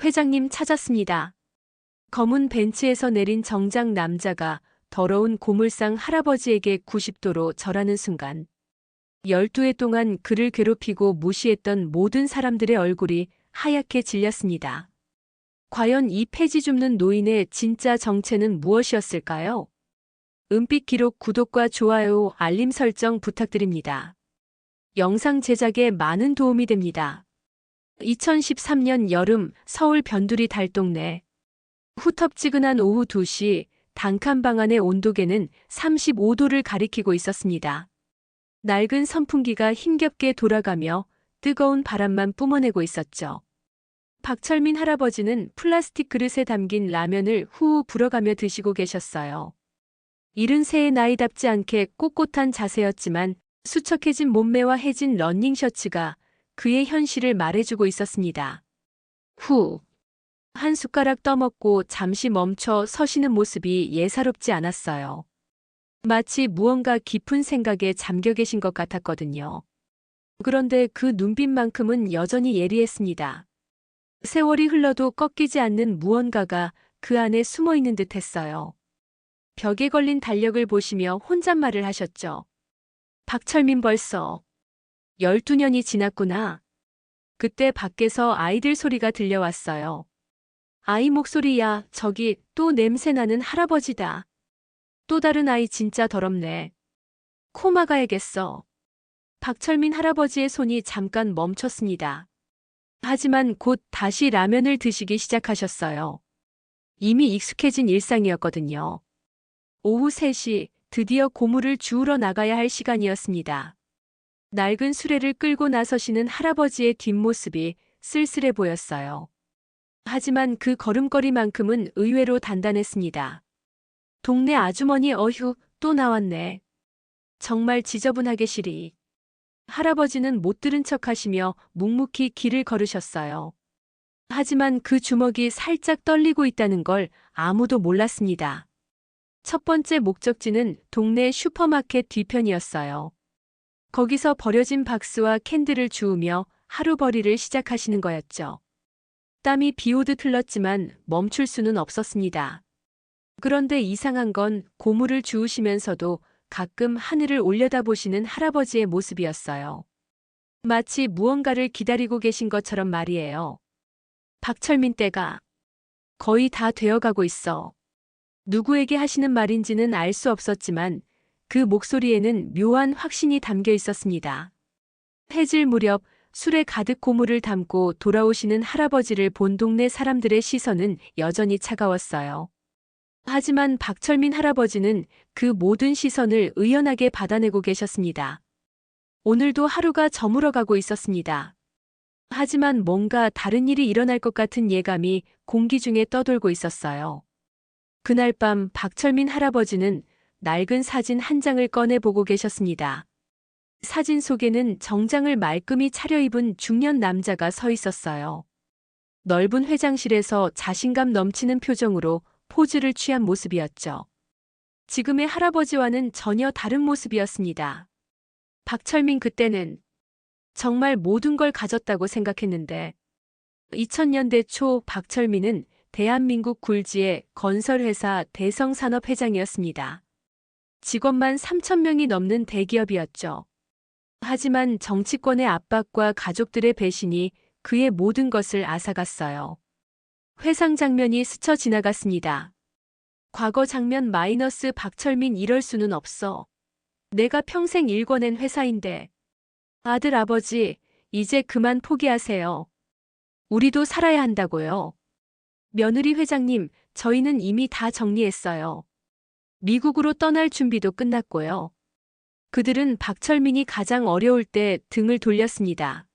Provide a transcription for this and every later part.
회장님 찾았습니다. 검은 벤치에서 내린 정장 남자가 더러운 고물상 할아버지에게 90도로 절하는 순간 12해 동안 그를 괴롭히고 무시했던 모든 사람들의 얼굴이 하얗게 질렸습니다. 과연 이 폐지 줍는 노인의 진짜 정체는 무엇이었을까요? 은빛 기록 구독과 좋아요, 알림 설정 부탁드립니다. 영상 제작에 많은 도움이 됩니다. 2013년 여름 서울 변두리 달동네. 후텁지근한 오후 2시 단칸방 안의 온도계는 35도를 가리키고 있었습니다. 낡은 선풍기가 힘겹게 돌아가며 뜨거운 바람만 뿜어내고 있었죠. 박철민 할아버지는 플라스틱 그릇에 담긴 라면을 후후 불어가며 드시고 계셨어요. 70세의 나이답지 않게 꼿꼿한 자세였지만 수척해진 몸매와 해진 러닝 셔츠가 그의 현실을 말해주고 있었습니다. 후. 한 숟가락 떠먹고 잠시 멈춰 서시는 모습이 예사롭지 않았어요. 마치 무언가 깊은 생각에 잠겨 계신 것 같았거든요. 그런데 그 눈빛만큼은 여전히 예리했습니다. 세월이 흘러도 꺾이지 않는 무언가가 그 안에 숨어 있는 듯 했어요. 벽에 걸린 달력을 보시며 혼잣말을 하셨죠. 박철민 벌써 12년이 지났구나. 그때 밖에서 아이들 소리가 들려왔어요. 아이 목소리야, 저기 또 냄새나는 할아버지다. 또 다른 아이 진짜 더럽네. 코 막아야겠어. 박철민 할아버지의 손이 잠깐 멈췄습니다. 하지만 곧 다시 라면을 드시기 시작하셨어요. 이미 익숙해진 일상이었거든요. 오후 3시 드디어 고물을 주우러 나가야 할 시간이었습니다. 낡은 수레를 끌고 나서시는 할아버지의 뒷모습이 쓸쓸해 보였어요. 하지만 그 걸음걸이만큼은 의외로 단단했습니다. 동네 아주머니 어휴, 또 나왔네. 정말 지저분하게 시리. 할아버지는 못 들은 척 하시며 묵묵히 길을 걸으셨어요. 하지만 그 주먹이 살짝 떨리고 있다는 걸 아무도 몰랐습니다. 첫 번째 목적지는 동네 슈퍼마켓 뒤편이었어요. 거기서 버려진 박스와 캔들을 주우며 하루벌이를 시작하시는 거였죠. 땀이 비오듯 흘렀지만 멈출 수는 없었습니다. 그런데 이상한 건 고물을 주우시면서도 가끔 하늘을 올려다보시는 할아버지의 모습이었어요. 마치 무언가를 기다리고 계신 것처럼 말이에요. 박철민 떼가 거의 다 되어가고 있어. 누구에게 하시는 말인지는 알 수 없었지만 그 목소리에는 묘한 확신이 담겨 있었습니다. 해질 무렵 술에 가득 고물을 담고 돌아오시는 할아버지를 본 동네 사람들의 시선은 여전히 차가웠어요. 하지만 박철민 할아버지는 그 모든 시선을 의연하게 받아내고 계셨습니다. 오늘도 하루가 저물어가고 있었습니다. 하지만 뭔가 다른 일이 일어날 것 같은 예감이 공기 중에 떠돌고 있었어요. 그날 밤 박철민 할아버지는 낡은 사진 한 장을 꺼내보고 계셨습니다. 사진 속에는 정장을 말끔히 차려입은 중년 남자가 서 있었어요. 넓은 회장실에서 자신감 넘치는 표정으로 포즈를 취한 모습이었죠. 지금의 할아버지와는 전혀 다른 모습이었습니다. 박철민 그때는 정말 모든 걸 가졌다고 생각했는데 2000년대 초 박철민은 대한민국 굴지의 건설회사 대성산업회장이었습니다. 직원만 3,000명이 넘는 대기업이었죠. 하지만 정치권의 압박과 가족들의 배신이 그의 모든 것을 앗아갔어요. 회상 장면이 스쳐 지나갔습니다. 과거 장면 마이너스 박철민 이럴 수는 없어. 내가 평생 일궈낸 회사인데. 아들 아버지, 이제 그만 포기하세요. 우리도 살아야 한다고요. 며느리 회장님, 저희는 이미 다 정리했어요. 미국으로 떠날 준비도 끝났고요. 그들은 박철민이 가장 어려울 때 등을 돌렸습니다.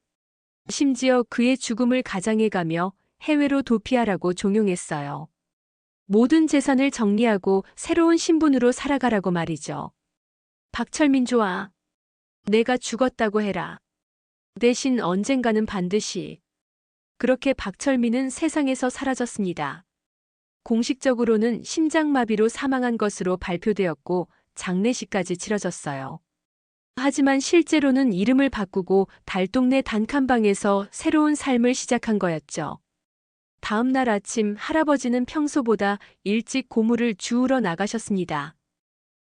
심지어 그의 죽음을 가장해가며 해외로 도피하라고 종용했어요. 모든 재산을 정리하고 새로운 신분으로 살아가라고 말이죠. 박철민 좋아. 내가 죽었다고 해라. 대신 언젠가는 반드시. 그렇게 박철민은 세상에서 사라졌습니다. 공식적으로는 심장마비로 사망한 것으로 발표되었고 장례식까지 치러졌어요. 하지만 실제로는 이름을 바꾸고 달동네 단칸방에서 새로운 삶을 시작한 거였죠. 다음 날 아침 할아버지는 평소보다 일찍 고물을 주우러 나가셨습니다.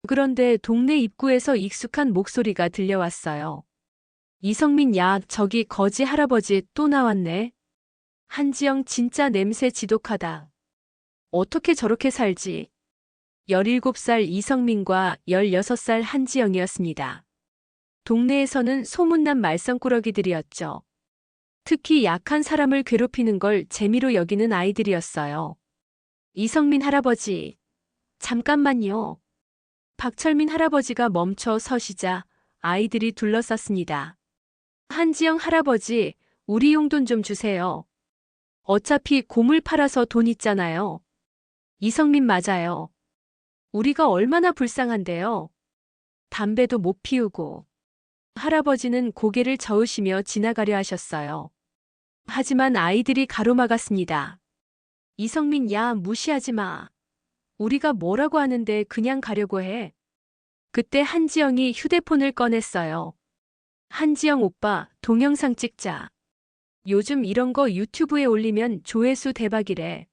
그런데 동네 입구에서 익숙한 목소리가 들려왔어요. 이성민, 야, 저기 거지 할아버지 또 나왔네. 한지영 진짜 냄새 지독하다. 어떻게 저렇게 살지? 17살 이성민과 16살 한지영이었습니다. 동네에서는 소문난 말썽꾸러기들이었죠. 특히 약한 사람을 괴롭히는 걸 재미로 여기는 아이들이었어요. 이성민 할아버지, 잠깐만요. 박철민 할아버지가 멈춰 서시자 아이들이 둘러쌌습니다. 한지영 할아버지, 우리 용돈 좀 주세요. 어차피 고물 팔아서 돈 있잖아요. 이성민 맞아요. 우리가 얼마나 불쌍한데요. 담배도 못 피우고. 할아버지는 고개를 저으시며 지나가려 하셨어요. 하지만 아이들이 가로막았습니다. 이성민, 야, 무시하지 마. 우리가 뭐라고 하는데 그냥 가려고 해. 그때 한지영이 휴대폰을 꺼냈어요. 한지영 오빠, 동영상 찍자. 요즘 이런 거 유튜브에 올리면 조회수 대박이래.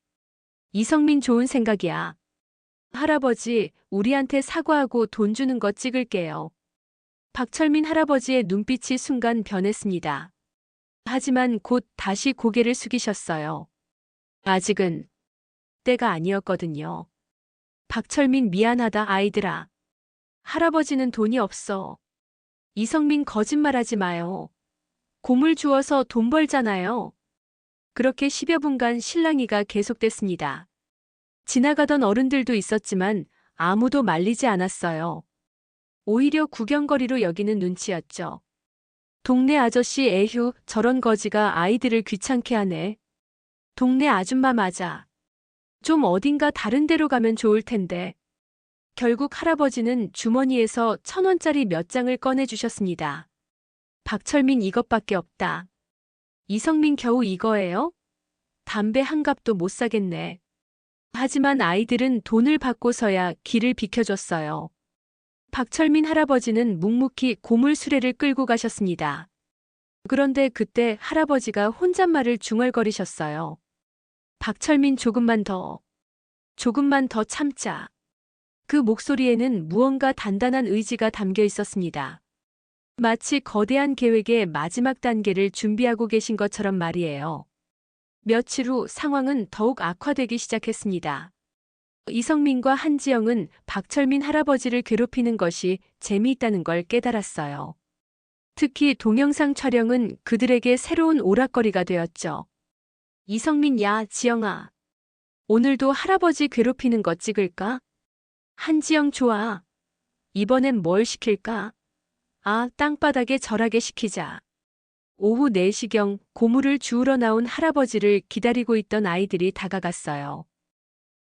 이성민 좋은 생각이야. 할아버지, 우리한테 사과하고 돈 주는 거 찍을게요. 박철민 할아버지의 눈빛이 순간 변했습니다. 하지만 곧 다시 고개를 숙이셨어요. 아직은 때가 아니었거든요. 박철민 미안하다 아이들아. 할아버지는 돈이 없어. 이성민 거짓말하지 마요. 고물 주어서 돈 벌잖아요. 그렇게 10여 분간 실랑이가 계속됐습니다. 지나가던 어른들도 있었지만 아무도 말리지 않았어요. 오히려 구경거리로 여기는 눈치였죠. 동네 아저씨 에휴, 저런 거지가 아이들을 귀찮게 하네. 동네 아줌마 맞아. 좀 어딘가 다른 데로 가면 좋을 텐데. 결국 할아버지는 주머니에서 1,000원짜리 몇 장을 꺼내주셨습니다. 박철민 이것밖에 없다. 이성민 겨우 이거예요? 담배 한 갑도 못 사겠네. 하지만 아이들은 돈을 받고서야 길을 비켜줬어요. 박철민 할아버지는 묵묵히 고물 수레를 끌고 가셨습니다. 그런데 그때 할아버지가 혼잣말을 중얼거리셨어요. 박철민 조금만 더 참자. 그 목소리에는 무언가 단단한 의지가 담겨 있었습니다. 마치 거대한 계획의 마지막 단계를 준비하고 계신 것처럼 말이에요. 며칠 후 상황은 더욱 악화되기 시작했습니다. 이성민과 한지영은 박철민 할아버지를 괴롭히는 것이 재미있다는 걸 깨달았어요. 특히 동영상 촬영은 그들에게 새로운 오락거리가 되었죠. 이성민, 야, 지영아. 오늘도 할아버지 괴롭히는 거 찍을까? 한지영 좋아. 이번엔 뭘 시킬까? 아, 땅바닥에 절하게 시키자. 오후 4시경 고물을 주우러 나온 할아버지를 기다리고 있던 아이들이 다가갔어요.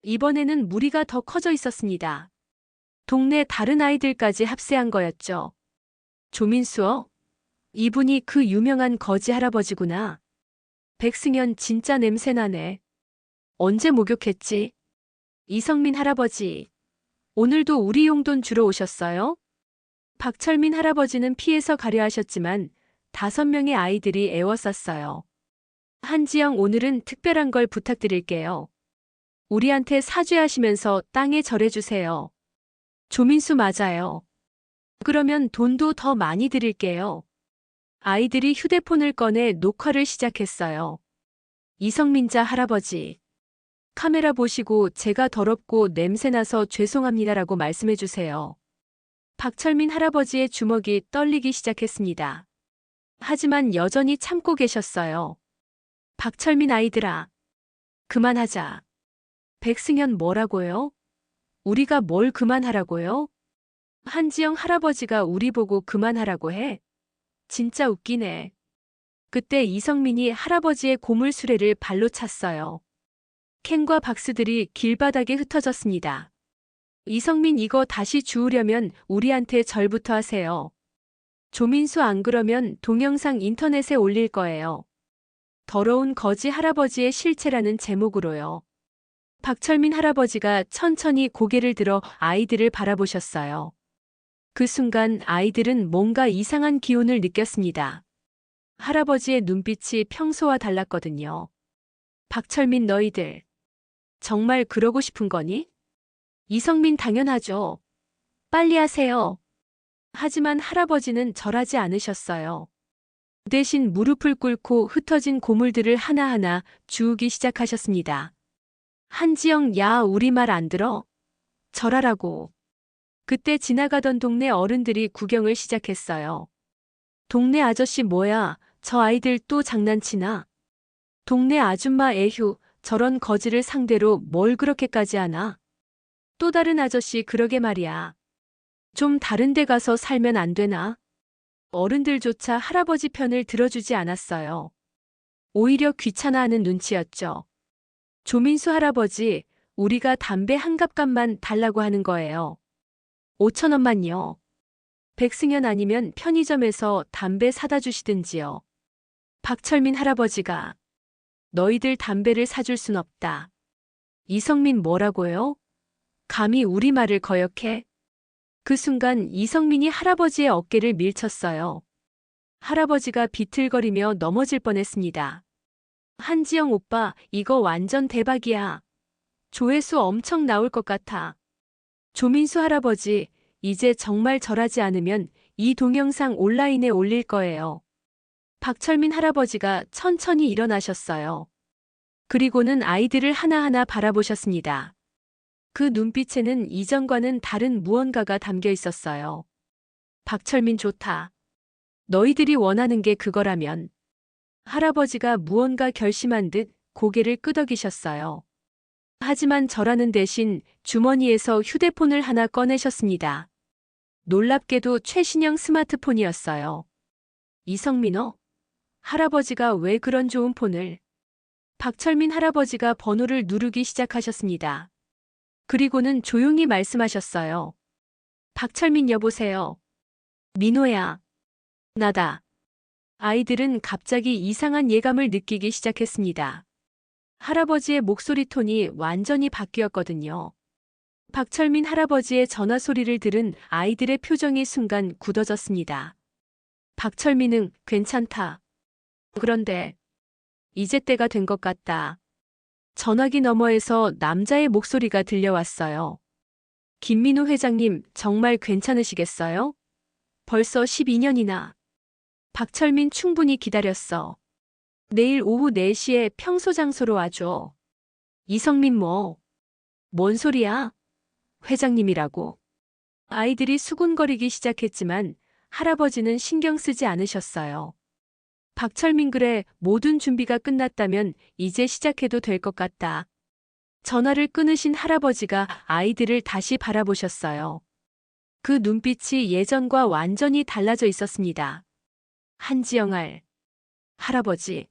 이번에는 무리가 더 커져 있었습니다. 동네 다른 아이들까지 합세한 거였죠. 조민수어? 이분이 그 유명한 거지 할아버지구나. 백승현 진짜 냄새나네. 언제 목욕했지? 이성민 할아버지. 오늘도 우리 용돈 주러 오셨어요? 박철민 할아버지는 피해서 가려 하셨지만 5명의 아이들이 애워쌌어요. 한지영 오늘은 특별한 걸 부탁드릴게요. 우리한테 사죄하시면서 땅에 절해주세요. 조민수 맞아요. 그러면 돈도 더 많이 드릴게요. 아이들이 휴대폰을 꺼내 녹화를 시작했어요. 이성민자 할아버지. 카메라 보시고 제가 더럽고 냄새나서 죄송합니다라고 말씀해주세요. 박철민 할아버지의 주먹이 떨리기 시작했습니다. 하지만 여전히 참고 계셨어요. 박철민 아이들아. 그만하자. 백승현 뭐라고요? 우리가 뭘 그만하라고요? 한지영 할아버지가 우리 보고 그만하라고 해? 진짜 웃기네. 그때 이성민이 할아버지의 고물 수레를 발로 찼어요. 캔과 박스들이 길바닥에 흩어졌습니다. 이성민 이거 다시 주우려면 우리한테 절부터 하세요. 조민수 안 그러면 동영상 인터넷에 올릴 거예요. 더러운 거지 할아버지의 실체라는 제목으로요. 박철민 할아버지가 천천히 고개를 들어 아이들을 바라보셨어요. 그 순간 아이들은 뭔가 이상한 기운을 느꼈습니다. 할아버지의 눈빛이 평소와 달랐거든요. 박철민 너희들 정말 그러고 싶은 거니? 이성민 당연하죠. 빨리 하세요. 하지만 할아버지는 절하지 않으셨어요. 대신 무릎을 꿇고 흩어진 고물들을 하나하나 주우기 시작하셨습니다. 한지영, 야, 우리 말 안 들어? 절하라고. 그때 지나가던 동네 어른들이 구경을 시작했어요. 동네 아저씨 뭐야, 저 아이들 또 장난치나? 동네 아줌마 에휴, 저런 거지를 상대로 뭘 그렇게까지 하나? 또 다른 아저씨 그러게 말이야. 좀 다른 데 가서 살면 안 되나? 어른들조차 할아버지 편을 들어주지 않았어요. 오히려 귀찮아하는 눈치였죠. 조민수 할아버지, 우리가 담배 한 갑값만 달라고 하는 거예요. 5천 원만요. 백승현 아니면 편의점에서 담배 사다 주시든지요. 박철민 할아버지가 너희들 담배를 사줄 순 없다. 이성민 뭐라고요? 감히 우리 말을 거역해? 그 순간 이성민이 할아버지의 어깨를 밀쳤어요. 할아버지가 비틀거리며 넘어질 뻔했습니다. 한지영 오빠, 이거 완전 대박이야. 조회수 엄청 나올 것 같아. 조민수 할아버지, 이제 정말 절하지 않으면 이 동영상 온라인에 올릴 거예요. 박철민 할아버지가 천천히 일어나셨어요. 그리고는 아이들을 하나하나 바라보셨습니다. 그 눈빛에는 이전과는 다른 무언가가 담겨 있었어요. 박철민 좋다. 너희들이 원하는 게 그거라면. 할아버지가 무언가 결심한 듯 고개를 끄덕이셨어요. 하지만 절하는 대신 주머니에서 휴대폰을 하나 꺼내셨습니다. 놀랍게도 최신형 스마트폰이었어요. 이성민어? 할아버지가 왜 그런 좋은 폰을? 박철민 할아버지가 번호를 누르기 시작하셨습니다. 그리고는 조용히 말씀하셨어요. 박철민 여보세요. 민호야. 나다. 아이들은 갑자기 이상한 예감을 느끼기 시작했습니다. 할아버지의 목소리 톤이 완전히 바뀌었거든요. 박철민 할아버지의 전화 소리를 들은 아이들의 표정이 순간 굳어졌습니다. 박철민은 괜찮다. 그런데 이제 때가 된 것 같다. 전화기 너머에서 남자의 목소리가 들려왔어요. 김민우 회장님, 정말 괜찮으시겠어요? 벌써 12년이나. 박철민 충분히 기다렸어. 내일 오후 4시에 평소 장소로 와줘. 이성민 뭐? 뭔 소리야? 회장님이라고. 아이들이 수군거리기 시작했지만 할아버지는 신경 쓰지 않으셨어요. 박철민 그래, 모든 준비가 끝났다면 이제 시작해도 될 것 같다. 전화를 끊으신 할아버지가 아이들을 다시 바라보셨어요. 그 눈빛이 예전과 완전히 달라져 있었습니다. 한지영알. 할아버지.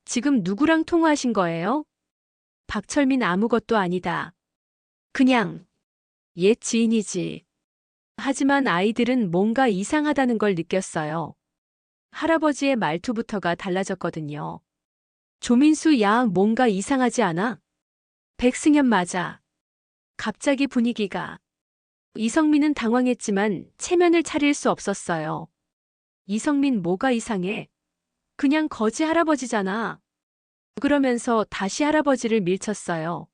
지금 누구랑 통화하신 거예요? 박철민 아무것도 아니다. 그냥 옛 지인이지. 하지만 아이들은 뭔가 이상하다는 걸 느꼈어요. 할아버지의 말투부터가 달라졌거든요. 조민수 야, 뭔가 이상하지 않아? 백승현 맞아. 갑자기 분위기가. 이성민은 당황했지만 체면을 차릴 수 없었어요. 이성민 뭐가 이상해? 그냥 거지 할아버지잖아. 그러면서 다시 할아버지를 밀쳤어요.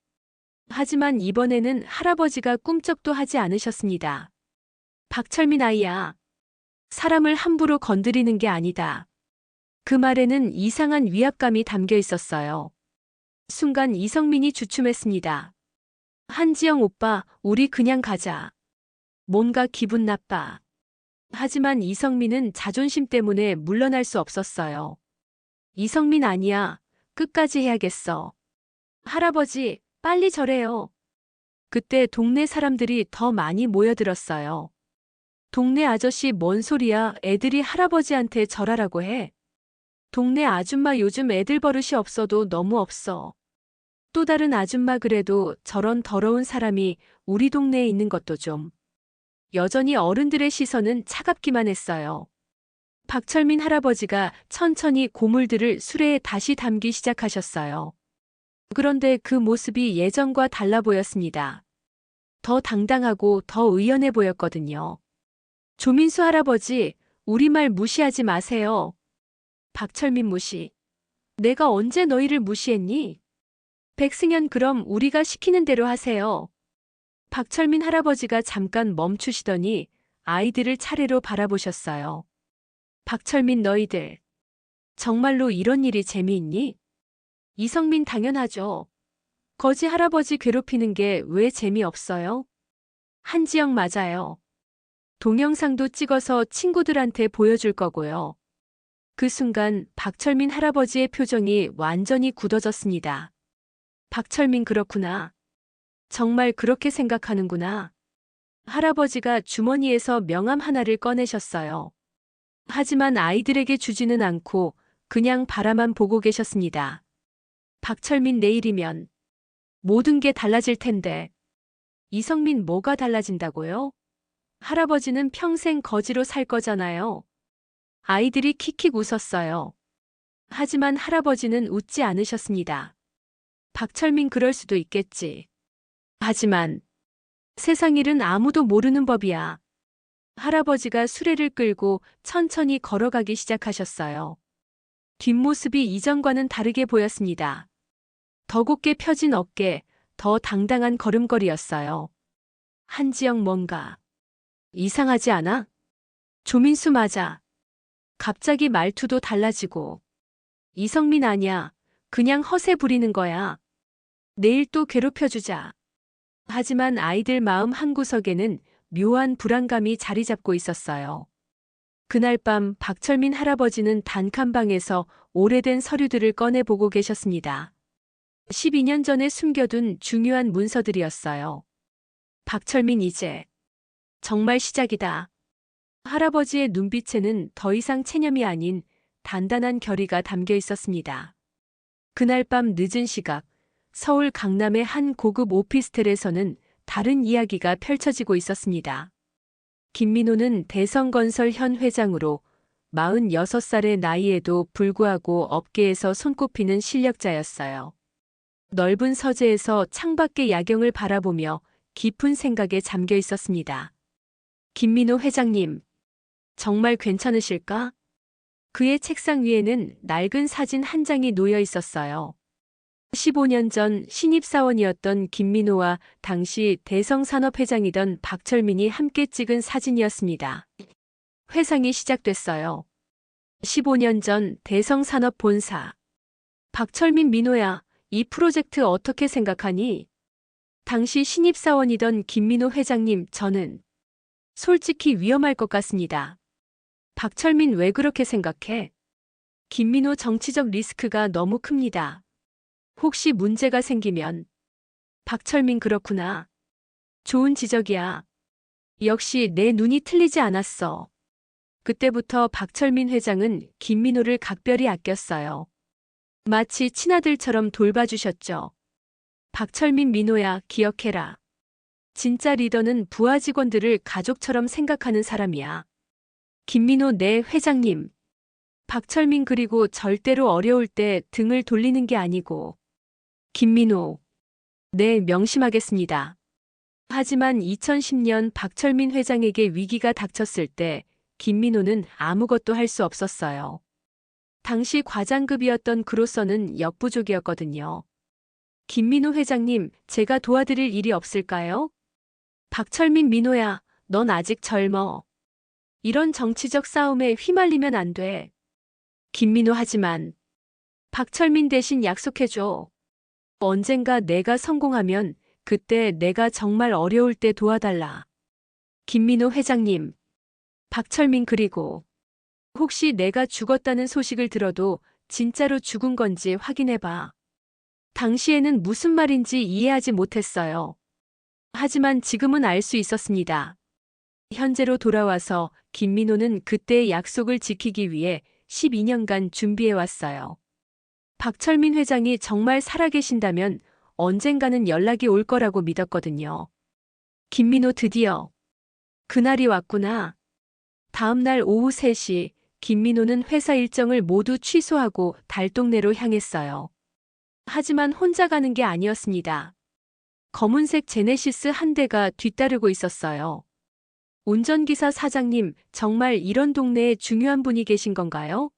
하지만 이번에는 할아버지가 꿈쩍도 하지 않으셨습니다. 박철민 아이야. 사람을 함부로 건드리는 게 아니다. 그 말에는 이상한 위압감이 담겨 있었어요. 순간 이성민이 주춤했습니다. 한지영 오빠, 우리 그냥 가자. 뭔가 기분 나빠. 하지만 이성민은 자존심 때문에 물러날 수 없었어요. 이성민 아니야. 끝까지 해야겠어. 할아버지, 빨리 절해요. 그때 동네 사람들이 더 많이 모여들었어요. 동네 아저씨 뭔 소리야, 애들이 할아버지한테 절하라고 해. 동네 아줌마 요즘 애들 버릇이 없어도 너무 없어. 또 다른 아줌마 그래도 저런 더러운 사람이 우리 동네에 있는 것도 좀. 여전히 어른들의 시선은 차갑기만 했어요. 박철민 할아버지가 천천히 고물들을 수레에 다시 담기 시작하셨어요. 그런데 그 모습이 예전과 달라 보였습니다. 더 당당하고 더 의연해 보였거든요. 조민수 할아버지, 우리 말 무시하지 마세요. 박철민 무시. 내가 언제 너희를 무시했니? 백승현 그럼 우리가 시키는 대로 하세요. 박철민 할아버지가 잠깐 멈추시더니 아이들을 차례로 바라보셨어요. 박철민 너희들 정말로 이런 일이 재미있니? 이성민 당연하죠. 거지 할아버지 괴롭히는 게 왜 재미없어요? 한지영 맞아요. 동영상도 찍어서 친구들한테 보여줄 거고요. 그 순간 박철민 할아버지의 표정이 완전히 굳어졌습니다. 박철민 그렇구나. 정말 그렇게 생각하는구나. 할아버지가 주머니에서 명함 하나를 꺼내셨어요. 하지만 아이들에게 주지는 않고 그냥 바라만 보고 계셨습니다. 박철민 내일이면 모든 게 달라질 텐데. 이성민 뭐가 달라진다고요? 할아버지는 평생 거지로 살 거잖아요. 아이들이 킥킥 웃었어요. 하지만 할아버지는 웃지 않으셨습니다. 박철민 그럴 수도 있겠지. 하지만 세상 일은 아무도 모르는 법이야. 할아버지가 수레를 끌고 천천히 걸어가기 시작하셨어요. 뒷모습이 이전과는 다르게 보였습니다. 더 곧게 펴진 어깨, 더 당당한 걸음걸이였어요. 한지영 뭔가 이상하지 않아? 조민수 맞아. 갑자기 말투도 달라지고. 이성민 아니야. 그냥 허세 부리는 거야. 내일 또 괴롭혀주자. 하지만 아이들 마음 한구석에는 묘한 불안감이 자리 잡고 있었어요. 그날 밤 박철민 할아버지는 단칸방에서 오래된 서류들을 꺼내보고 계셨습니다. 12년 전에 숨겨둔 중요한 문서들이었어요. 박철민 이제 정말 시작이다. 할아버지의 눈빛에는 더 이상 체념이 아닌 단단한 결의가 담겨 있었습니다. 그날 밤 늦은 시각, 서울 강남의 한 고급 오피스텔에서는 다른 이야기가 펼쳐지고 있었습니다. 김민호는 대성건설 현 회장으로 46살의 나이에도 불구하고 업계에서 손꼽히는 실력자였어요. 넓은 서재에서 창밖의 야경을 바라보며 깊은 생각에 잠겨 있었습니다. 김민호 회장님, 정말 괜찮으실까? 그의 책상 위에는 낡은 사진 한 장이 놓여 있었어요. 15년 전 신입사원이었던 김민호와 당시 대성산업회장이던 박철민이 함께 찍은 사진이었습니다. 회상이 시작됐어요. 15년 전 대성산업본사. 박철민 민호야, 이 프로젝트 어떻게 생각하니? 당시 신입사원이던 김민호 회장님, 저는 솔직히 위험할 것 같습니다. 박철민 왜 그렇게 생각해? 김민호 정치적 리스크가 너무 큽니다. 혹시 문제가 생기면. 박철민 그렇구나. 좋은 지적이야. 역시 내 눈이 틀리지 않았어. 그때부터 박철민 회장은 김민호를 각별히 아꼈어요. 마치 친아들처럼 돌봐주셨죠. 박철민 민호야, 기억해라. 진짜 리더는 부하 직원들을 가족처럼 생각하는 사람이야. 김민호 네 회장님. 박철민 그리고 절대로 어려울 때 등을 돌리는 게 아니고. 김민호. 네, 명심하겠습니다. 하지만 2010년 박철민 회장에게 위기가 닥쳤을 때 김민호는 아무것도 할 수 없었어요. 당시 과장급이었던 그로서는 역부족이었거든요. 김민호 회장님, 제가 도와드릴 일이 없을까요? 박철민 민호야, 넌 아직 젊어. 이런 정치적 싸움에 휘말리면 안 돼. 김민호 하지만 박철민 대신 약속해줘. 언젠가 내가 성공하면 그때 내가 정말 어려울 때 도와달라. 김민호 회장님. 박철민 그리고 혹시 내가 죽었다는 소식을 들어도 진짜로 죽은 건지 확인해봐. 당시에는 무슨 말인지 이해하지 못했어요. 하지만 지금은 알 수 있었습니다. 현재로 돌아와서 김민호는 그때의 약속을 지키기 위해 12년간 준비해왔어요. 박철민 회장이 정말 살아계신다면 언젠가는 연락이 올 거라고 믿었거든요. 김민호 드디어 그날이 왔구나. 다음 날 오후 3시 김민호는 회사 일정을 모두 취소하고 달동네로 향했어요. 하지만 혼자 가는 게 아니었습니다. 검은색 제네시스 한 대가 뒤따르고 있었어요. 운전기사 사장님, 정말 이런 동네에 중요한 분이 계신 건가요?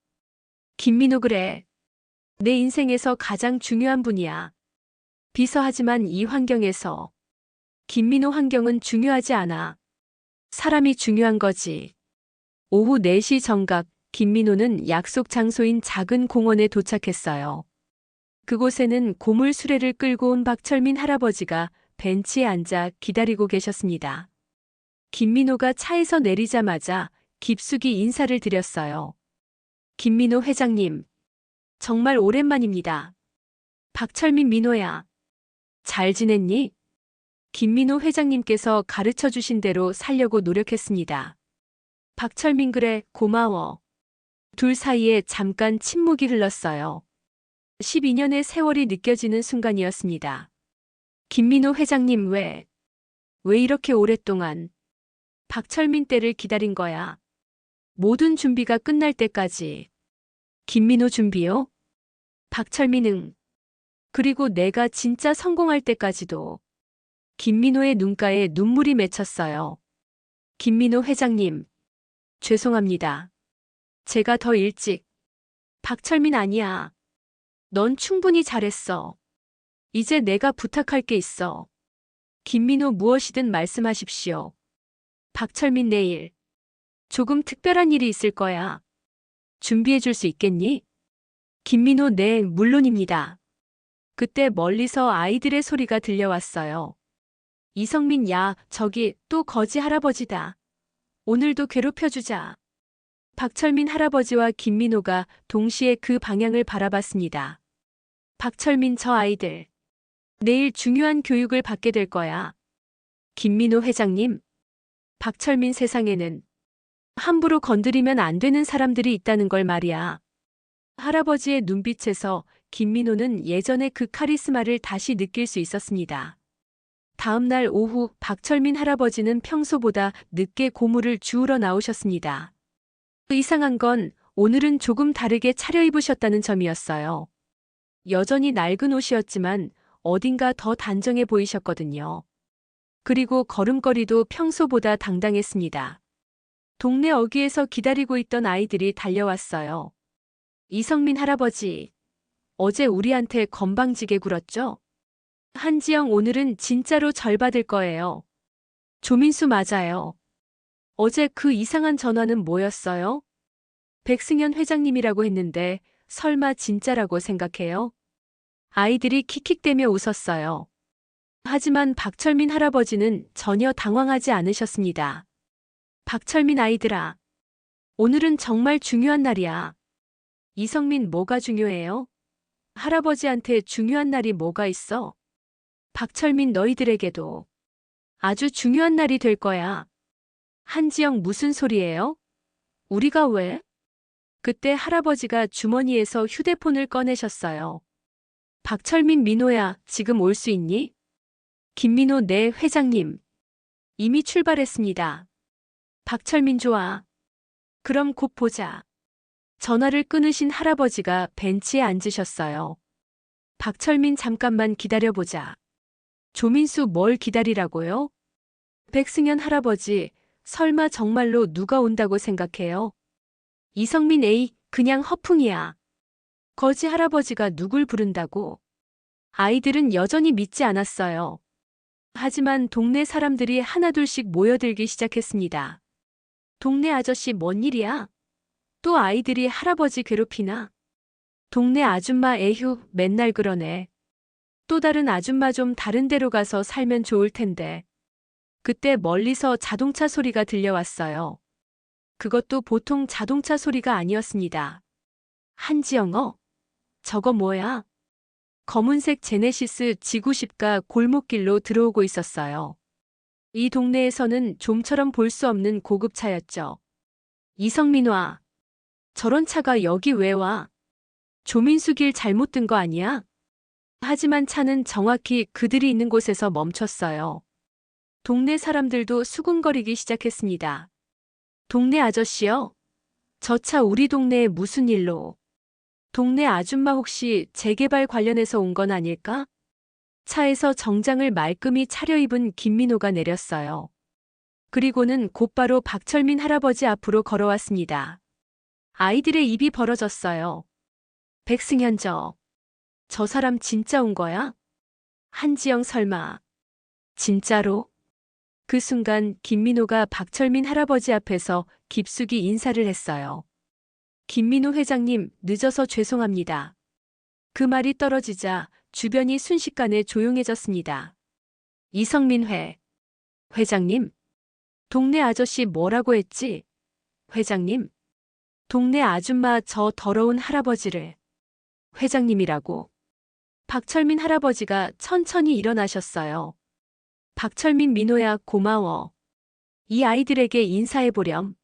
김민호 그래. 내 인생에서 가장 중요한 분이야. 비서하지만 이 환경에서 김민호 환경은 중요하지 않아. 사람이 중요한 거지. 오후 4시 정각 김민호는 약속 장소인 작은 공원에 도착했어요. 그곳에는 고물 수레를 끌고 온 박철민 할아버지가 벤치에 앉아 기다리고 계셨습니다. 김민호가 차에서 내리자마자 깊숙이 인사를 드렸어요. 김민호 회장님, 정말 오랜만입니다. 박철민 민호야. 잘 지냈니? 김민호 회장님께서 가르쳐 주신 대로 살려고 노력했습니다. 박철민 그래, 고마워. 둘 사이에 잠깐 침묵이 흘렀어요. 12년의 세월이 느껴지는 순간이었습니다. 김민호 회장님 왜 이렇게 오랫동안 박철민 때를 기다린 거야? 모든 준비가 끝날 때까지. 김민호 준비요? 박철민 응. 그리고 내가 진짜 성공할 때까지도. 김민호의 눈가에 눈물이 맺혔어요. 김민호 회장님, 죄송합니다. 제가 더 일찍. 박철민 아니야. 넌 충분히 잘했어. 이제 내가 부탁할 게 있어. 김민호 무엇이든 말씀하십시오. 박철민 내일 조금 특별한 일이 있을 거야. 준비해 줄 수 있겠니? 김민호 네, 물론입니다. 그때 멀리서 아이들의 소리가 들려왔어요. 이성민 야, 저기 또 거지 할아버지다. 오늘도 괴롭혀주자. 박철민 할아버지와 김민호가 동시에 그 방향을 바라봤습니다. 박철민 저 아이들. 내일 중요한 교육을 받게 될 거야. 김민호 회장님. 박철민 세상에는 함부로 건드리면 안 되는 사람들이 있다는 걸 말이야. 할아버지의 눈빛에서 김민호는 예전의 그 카리스마를 다시 느낄 수 있었습니다. 다음 날 오후 박철민 할아버지는 평소보다 늦게 고물을 주우러 나오셨습니다. 이상한 건 오늘은 조금 다르게 차려입으셨다는 점이었어요. 여전히 낡은 옷이었지만 어딘가 더 단정해 보이셨거든요. 그리고 걸음걸이도 평소보다 당당했습니다. 동네 어귀에서 기다리고 있던 아이들이 달려왔어요. 이성민 할아버지, 어제 우리한테 건방지게 굴었죠? 한지영 오늘은 진짜로 절 받을 거예요. 조민수 맞아요. 어제 그 이상한 전화는 뭐였어요? 백승현 회장님이라고 했는데 설마 진짜라고 생각해요? 아이들이 킥킥대며 웃었어요. 하지만 박철민 할아버지는 전혀 당황하지 않으셨습니다. 박철민 아이들아, 오늘은 정말 중요한 날이야. 이성민 뭐가 중요해요? 할아버지한테 중요한 날이 뭐가 있어? 박철민 너희들에게도 아주 중요한 날이 될 거야. 한지영 무슨 소리예요? 우리가 왜? 그때 할아버지가 주머니에서 휴대폰을 꺼내셨어요. 박철민 민호야, 지금 올 수 있니? 김민호 네, 회장님. 이미 출발했습니다. 박철민 좋아. 그럼 곧 보자. 전화를 끊으신 할아버지가 벤치에 앉으셨어요. 박철민 잠깐만 기다려보자. 조민수 뭘 기다리라고요? 백승현 할아버지, 설마 정말로 누가 온다고 생각해요? 이성민 에이, 그냥 허풍이야. 거지 할아버지가 누굴 부른다고? 아이들은 여전히 믿지 않았어요. 하지만 동네 사람들이 하나둘씩 모여들기 시작했습니다. 동네 아저씨 뭔 일이야? 또 아이들이 할아버지 괴롭히나? 동네 아줌마 에휴, 맨날 그러네. 또 다른 아줌마 좀 다른 데로 가서 살면 좋을 텐데. 그때 멀리서 자동차 소리가 들려왔어요. 그것도 보통 자동차 소리가 아니었습니다. 한지영어? 저거 뭐야? 검은색 제네시스 G90가 골목길로 들어오고 있었어요. 이 동네에서는 좀처럼 볼 수 없는 고급차였죠. 이성민화, 저런 차가 여기 왜 와? 조민수 길 잘못 든 거 아니야? 하지만 차는 정확히 그들이 있는 곳에서 멈췄어요. 동네 사람들도 수군거리기 시작했습니다. 동네 아저씨요? 저 차 우리 동네에 무슨 일로? 동네 아줌마 혹시 재개발 관련해서 온 건 아닐까? 차에서 정장을 말끔히 차려입은 김민호가 내렸어요. 그리고는 곧바로 박철민 할아버지 앞으로 걸어왔습니다. 아이들의 입이 벌어졌어요. 백승현 저 사람 진짜 온 거야? 한지영 설마. 진짜로? 그 순간 김민호가 박철민 할아버지 앞에서 깊숙이 인사를 했어요. 김민호 회장님, 늦어서 죄송합니다. 그 말이 떨어지자 주변이 순식간에 조용해졌습니다. 이성민 회장님? 동네 아저씨 뭐라고 했지? 회장님? 동네 아줌마 저 더러운 할아버지를 회장님이라고. 박철민 할아버지가 천천히 일어나셨어요. 박철민 민호야 고마워. 이 아이들에게 인사해보렴.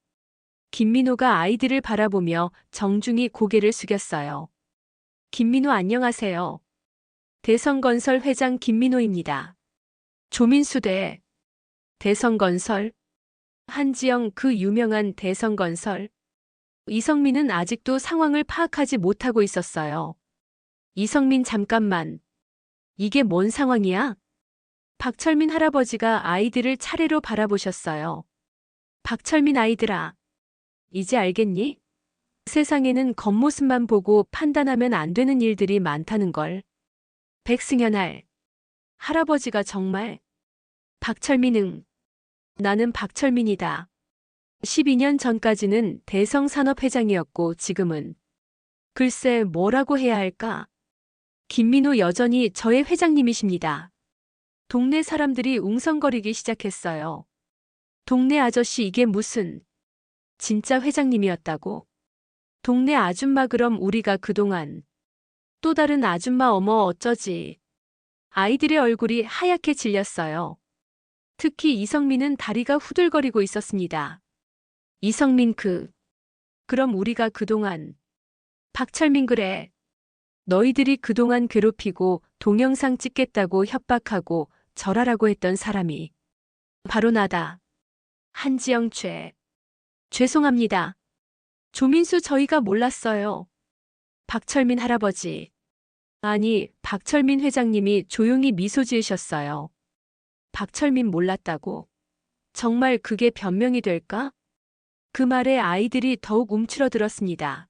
김민호가 아이들을 바라보며 정중히 고개를 숙였어요. 김민호 안녕하세요. 대성건설 회장 김민호입니다. 조민수 대성건설. 한지영 그 유명한 대성건설. 이성민은 아직도 상황을 파악하지 못하고 있었어요. 이성민 잠깐만. 이게 뭔 상황이야? 박철민 할아버지가 아이들을 차례로 바라보셨어요. 박철민 아이들아. 이제 알겠니? 세상에는 겉모습만 보고 판단하면 안 되는 일들이 많다는 걸. 백승현 할아버지가 정말. 박철민은. 나는 박철민이다. 12년 전까지는 대성산업회장이었고 지금은. 글쎄 뭐라고 해야 할까? 김민호 여전히 저의 회장님이십니다. 동네 사람들이 웅성거리기 시작했어요. 동네 아저씨 이게 무슨. 진짜 회장님이었다고? 동네 아줌마 그럼 우리가 그동안. 또 다른 아줌마 어머 어쩌지. 아이들의 얼굴이 하얗게 질렸어요. 특히 이성민은 다리가 후들거리고 있었습니다. 이성민 그럼 우리가 그동안. 박철민 그래. 너희들이 그동안 괴롭히고 동영상 찍겠다고 협박하고 절하라고 했던 사람이 바로 나다. 한지영 죄송합니다. 조민수 저희가 몰랐어요. 박철민 할아버지. 아니, 박철민 회장님이 조용히 미소 지으셨어요. 박철민 몰랐다고? 정말 그게 변명이 될까? 그 말에 아이들이 더욱 움츠러들었습니다.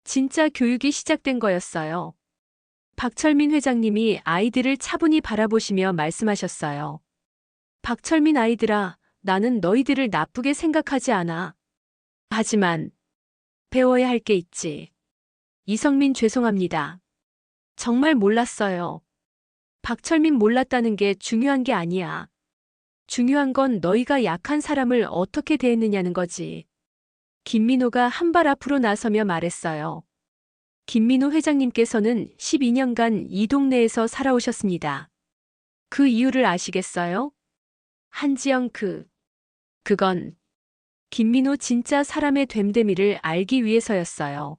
진짜 교육이 시작된 거였어요. 박철민 회장님이 아이들을 차분히 바라보시며 말씀하셨어요. 박철민 아이들아, 나는 너희들을 나쁘게 생각하지 않아. 하지만 배워야 할 게 있지. 이성민 죄송합니다. 정말 몰랐어요. 박철민 몰랐다는 게 중요한 게 아니야. 중요한 건 너희가 약한 사람을 어떻게 대했느냐는 거지. 김민호가 한 발 앞으로 나서며 말했어요. 김민호 회장님께서는 12년간 이 동네에서 살아오셨습니다. 그 이유를 아시겠어요? 한지영 그건 김민호 진짜 사람의 됨됨이를 알기 위해서였어요.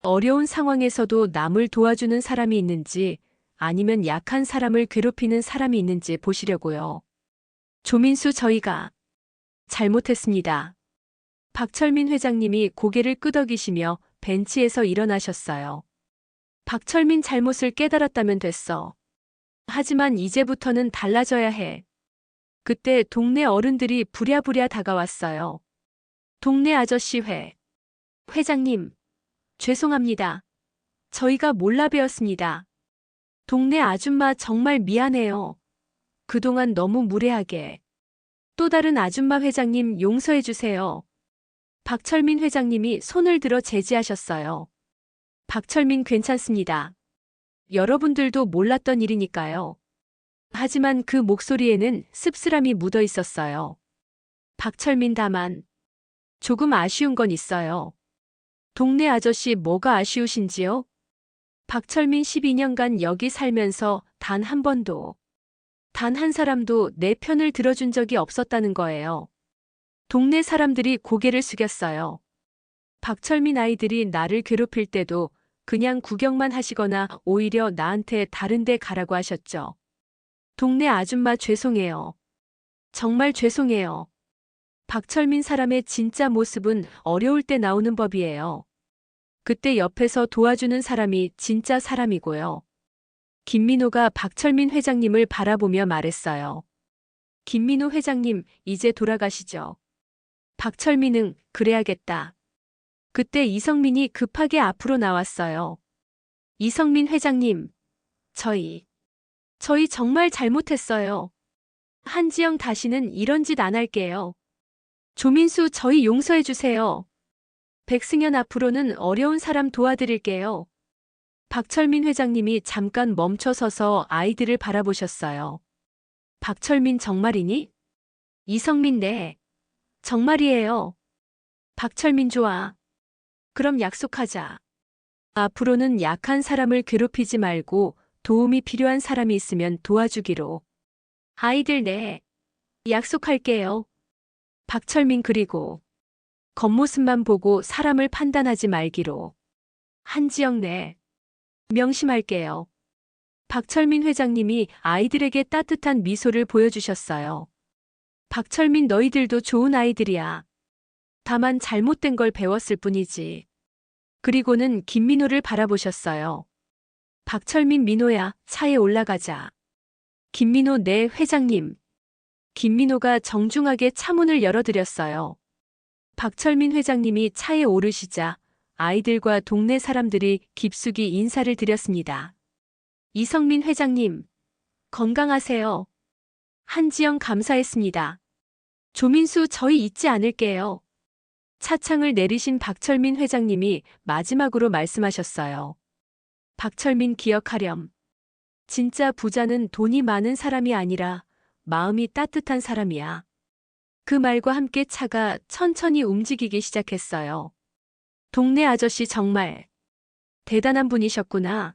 어려운 상황에서도 남을 도와주는 사람이 있는지 아니면 약한 사람을 괴롭히는 사람이 있는지 보시려고요. 조민수 저희가 잘못했습니다. 박철민 회장님이 고개를 끄덕이시며 벤치에서 일어나셨어요. 박철민 잘못을 깨달았다면 됐어. 하지만 이제부터는 달라져야 해. 그때 동네 어른들이 부랴부랴 다가왔어요. 동네 아저씨 회장님, 죄송합니다. 저희가 몰라 배웠습니다. 동네 아줌마 정말 미안해요. 그동안 너무 무례하게. 또 다른 아줌마 회장님 용서해 주세요. 박철민 회장님이 손을 들어 제지하셨어요. 박철민 괜찮습니다. 여러분들도 몰랐던 일이니까요. 하지만 그 목소리에는 씁쓸함이 묻어 있었어요. 박철민 다만 조금 아쉬운 건 있어요. 동네 아저씨 뭐가 아쉬우신지요? 박철민 12년간 여기 살면서 단 한 번도, 단 한 사람도 내 편을 들어준 적이 없었다는 거예요. 동네 사람들이 고개를 숙였어요. 박철민 아이들이 나를 괴롭힐 때도 그냥 구경만 하시거나 오히려 나한테 다른 데 가라고 하셨죠. 동네 아줌마 죄송해요. 정말 죄송해요. 박철민 사람의 진짜 모습은 어려울 때 나오는 법이에요. 그때 옆에서 도와주는 사람이 진짜 사람이고요. 김민호가 박철민 회장님을 바라보며 말했어요. 김민호 회장님, 이제 돌아가시죠. 박철민은 그래야겠다. 그때 이성민이 급하게 앞으로 나왔어요. 이성민 회장님, 저희 저희 정말 잘못했어요. 한지영 다시는 이런 짓 안 할게요. 조민수 저희 용서해 주세요. 백승현 앞으로는 어려운 사람 도와드릴게요. 박철민 회장님이 잠깐 멈춰서서 아이들을 바라보셨어요. 박철민 정말이니? 이성민 네. 정말이에요. 박철민 좋아. 그럼 약속하자. 앞으로는 약한 사람을 괴롭히지 말고 도움이 필요한 사람이 있으면 도와주기로. 아이들 네. 약속할게요. 박철민 그리고 겉모습만 보고 사람을 판단하지 말기로. 한지영 네. 명심할게요. 박철민 회장님이 아이들에게 따뜻한 미소를 보여주셨어요. 박철민 너희들도 좋은 아이들이야. 다만 잘못된 걸 배웠을 뿐이지. 그리고는 김민호를 바라보셨어요. 박철민 민호야, 차에 올라가자. 김민호 네 회장님. 김민호가 정중하게 차문을 열어드렸어요. 박철민 회장님이 차에 오르시자 아이들과 동네 사람들이 깊숙이 인사를 드렸습니다. 이성민 회장님, 건강하세요. 한지영 감사했습니다. 조민수 저희 잊지 않을게요. 차창을 내리신 박철민 회장님이 마지막으로 말씀하셨어요. 박철민 기억하렴. 진짜 부자는 돈이 많은 사람이 아니라 마음이 따뜻한 사람이야. 그 말과 함께 차가 천천히 움직이기 시작했어요. 동네 아저씨 정말 대단한 분이셨구나.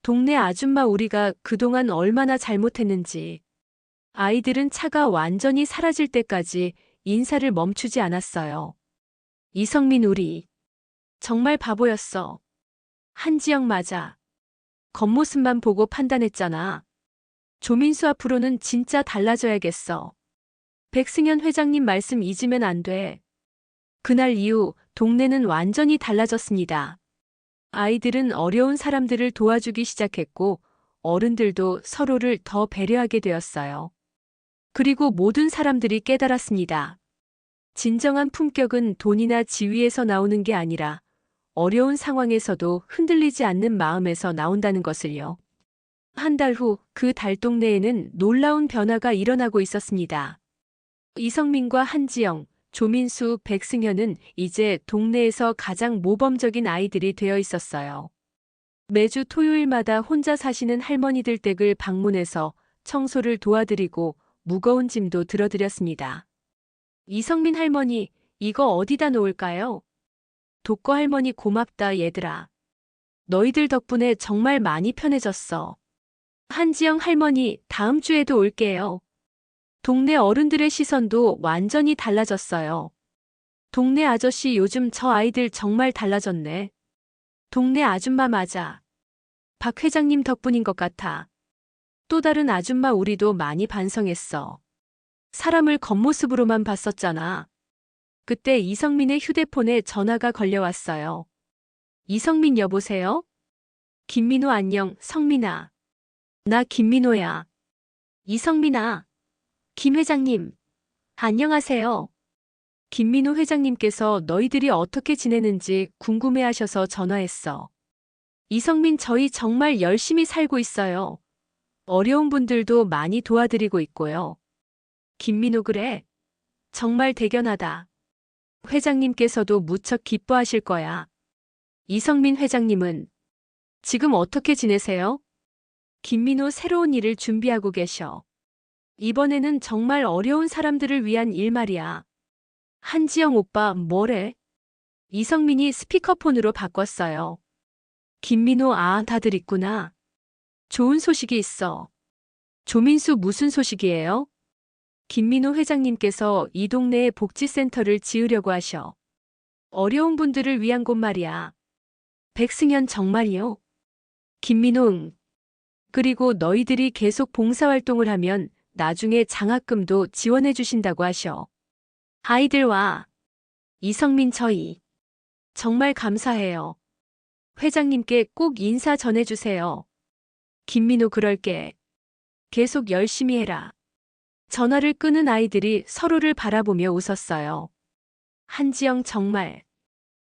동네 아줌마 우리가 그동안 얼마나 잘못했는지. 아이들은 차가 완전히 사라질 때까지 인사를 멈추지 않았어요. 이성민 우리 정말 바보였어. 한지영 맞아. 겉모습만 보고 판단했잖아. 조민수 앞으로는 진짜 달라져야겠어. 백승현 회장님 말씀 잊으면 안 돼. 그날 이후 동네는 완전히 달라졌습니다. 아이들은 어려운 사람들을 도와주기 시작했고 어른들도 서로를 더 배려하게 되었어요. 그리고 모든 사람들이 깨달았습니다. 진정한 품격은 돈이나 지위에서 나오는 게 아니라 어려운 상황에서도 흔들리지 않는 마음에서 나온다는 것을요. 한 달 후 그 달동네에는 놀라운 변화가 일어나고 있었습니다. 이성민과 한지영, 조민수, 백승현은 이제 동네에서 가장 모범적인 아이들이 되어 있었어요. 매주 토요일마다 혼자 사시는 할머니들 댁을 방문해서 청소를 도와드리고 무거운 짐도 들어드렸습니다. 이성민 할머니, 이거 어디다 놓을까요? 독거 할머니 고맙다 얘들아. 너희들 덕분에 정말 많이 편해졌어. 한지영 할머니, 다음 주에도 올게요. 동네 어른들의 시선도 완전히 달라졌어요. 동네 아저씨 요즘 저 아이들 정말 달라졌네. 동네 아줌마 맞아. 박 회장님 덕분인 것 같아. 또 다른 아줌마 우리도 많이 반성했어. 사람을 겉모습으로만 봤었잖아. 그때 이성민의 휴대폰에 전화가 걸려왔어요. 이성민 여보세요? 김민호 안녕, 성민아. 나 김민호야. 이성민아. 김 회장님. 안녕하세요. 김민호 회장님께서 너희들이 어떻게 지내는지 궁금해하셔서 전화했어. 이성민 저희 정말 열심히 살고 있어요. 어려운 분들도 많이 도와드리고 있고요. 김민호 그래? 정말 대견하다. 회장님께서도 무척 기뻐하실 거야. 이성민 회장님은 지금 어떻게 지내세요? 김민호 새로운 일을 준비하고 계셔. 이번에는 정말 어려운 사람들을 위한 일 말이야. 한지영 오빠 뭐래? 이성민이 스피커폰으로 바꿨어요. 김민호 다들 있구나. 좋은 소식이 있어. 조민수 무슨 소식이에요? 김민호 회장님께서 이 동네에 복지센터를 지으려고 하셔. 어려운 분들을 위한 곳 말이야. 백승현 정말이요? 김민호 응. 그리고 너희들이 계속 봉사활동을 하면 나중에 장학금도 지원해 주신다고 하셔. 아이들 와. 이성민 저희. 정말 감사해요. 회장님께 꼭 인사 전해주세요. 김민호 그럴게. 계속 열심히 해라. 전화를 끄는 아이들이 서로를 바라보며 웃었어요. 한지영 정말.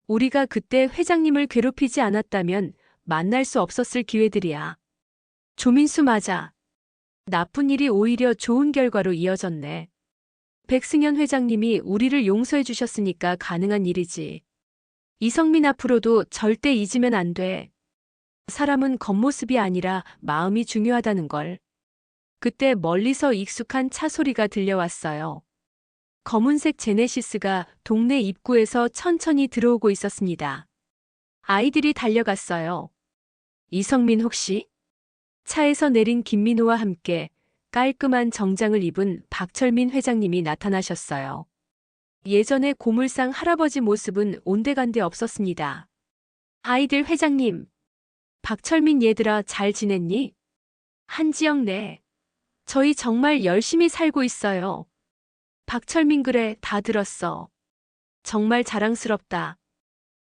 우리가 그때 회장님을 괴롭히지 않았다면 만날 수 없었을 기회들이야. 조민수 맞아. 나쁜 일이 오히려 좋은 결과로 이어졌네. 백승현 회장님이 우리를 용서해 주셨으니까 가능한 일이지. 이성민 앞으로도 절대 잊으면 안 돼. 사람은 겉모습이 아니라 마음이 중요하다는 걸. 그때 멀리서 익숙한 차 소리가 들려왔어요. 검은색 제네시스가 동네 입구에서 천천히 들어오고 있었습니다. 아이들이 달려갔어요. 이성민 혹시? 차에서 내린 김민호와 함께 깔끔한 정장을 입은 박철민 회장님이 나타나셨어요. 예전의 고물상 할아버지 모습은 온데간데 없었습니다. 아이들 회장님. 박철민 얘들아 잘 지냈니? 한지영 네. 저희 정말 열심히 살고 있어요. 박철민 그래 다 들었어. 정말 자랑스럽다.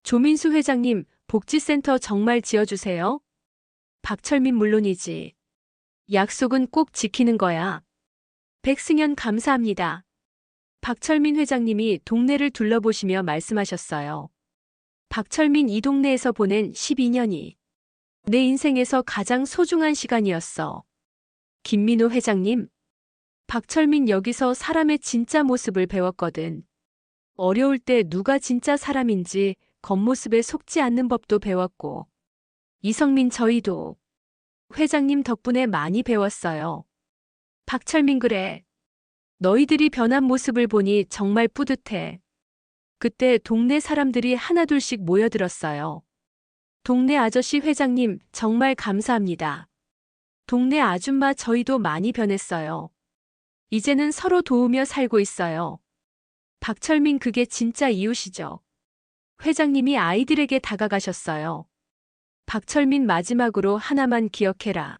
조민수 회장님 복지센터 정말 지어주세요. 박철민 물론이지. 약속은 꼭 지키는 거야. 백승현 감사합니다. 박철민 회장님이 동네를 둘러보시며 말씀하셨어요. 박철민 이 동네에서 보낸 12년이 내 인생에서 가장 소중한 시간이었어. 김민호 회장님. 박철민 여기서 사람의 진짜 모습을 배웠거든. 어려울 때 누가 진짜 사람인지 겉모습에 속지 않는 법도 배웠고. 이성민 저희도 회장님 덕분에 많이 배웠어요. 박철민 그래. 너희들이 변한 모습을 보니 정말 뿌듯해. 그때 동네 사람들이 하나둘씩 모여들었어요. 동네 아저씨 회장님 정말 감사합니다. 동네 아줌마 저희도 많이 변했어요. 이제는 서로 도우며 살고 있어요. 박철민 그게 진짜 이웃이죠. 회장님이 아이들에게 다가가셨어요. 박철민 마지막으로 하나만 기억해라.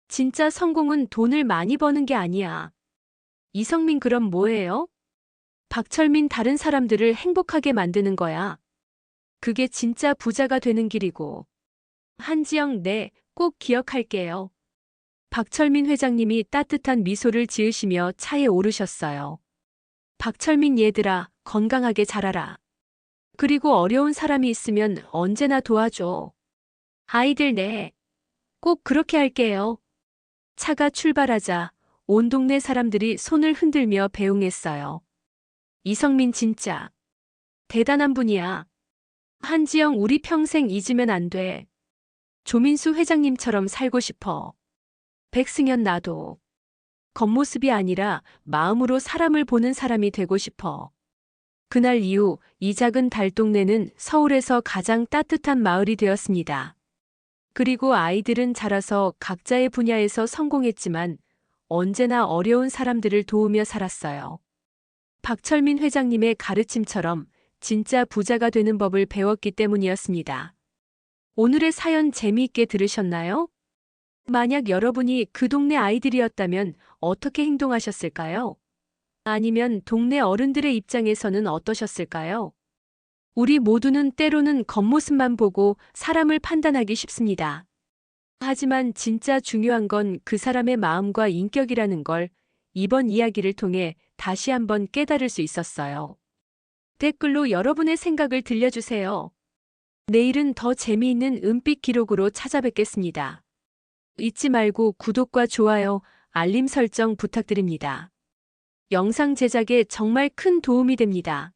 진짜 성공은 돈을 많이 버는 게 아니야. 이성민 그럼 뭐예요? 박철민 다른 사람들을 행복하게 만드는 거야. 그게 진짜 부자가 되는 길이고. 한지영 네, 꼭 기억할게요. 박철민 회장님이 따뜻한 미소를 지으시며 차에 오르셨어요. 박철민 얘들아, 건강하게 자라라. 그리고 어려운 사람이 있으면 언제나 도와줘. 아이들 네, 꼭 그렇게 할게요. 차가 출발하자 온 동네 사람들이 손을 흔들며 배웅했어요. 이성민 진짜 대단한 분이야. 한지영 우리 평생 잊으면 안 돼. 조민수 회장님처럼 살고 싶어. 백승현 나도. 겉모습이 아니라 마음으로 사람을 보는 사람이 되고 싶어. 그날 이후 이 작은 달동네는 서울에서 가장 따뜻한 마을이 되었습니다. 그리고 아이들은 자라서 각자의 분야에서 성공했지만 언제나 어려운 사람들을 도우며 살았어요. 박철민 회장님의 가르침처럼 진짜 부자가 되는 법을 배웠기 때문이었습니다. 오늘의 사연 재미있게 들으셨나요? 만약 여러분이 그 동네 아이들이었다면 어떻게 행동하셨을까요? 아니면 동네 어른들의 입장에서는 어떠셨을까요? 우리 모두는 때로는 겉모습만 보고 사람을 판단하기 쉽습니다. 하지만 진짜 중요한 건 그 사람의 마음과 인격이라는 걸 이번 이야기를 통해 다시 한번 깨달을 수 있었어요. 댓글로 여러분의 생각을 들려주세요. 내일은 더 재미있는 은빛 기록으로 찾아뵙겠습니다. 잊지 말고 구독과 좋아요, 알림 설정 부탁드립니다. 영상 제작에 정말 큰 도움이 됩니다.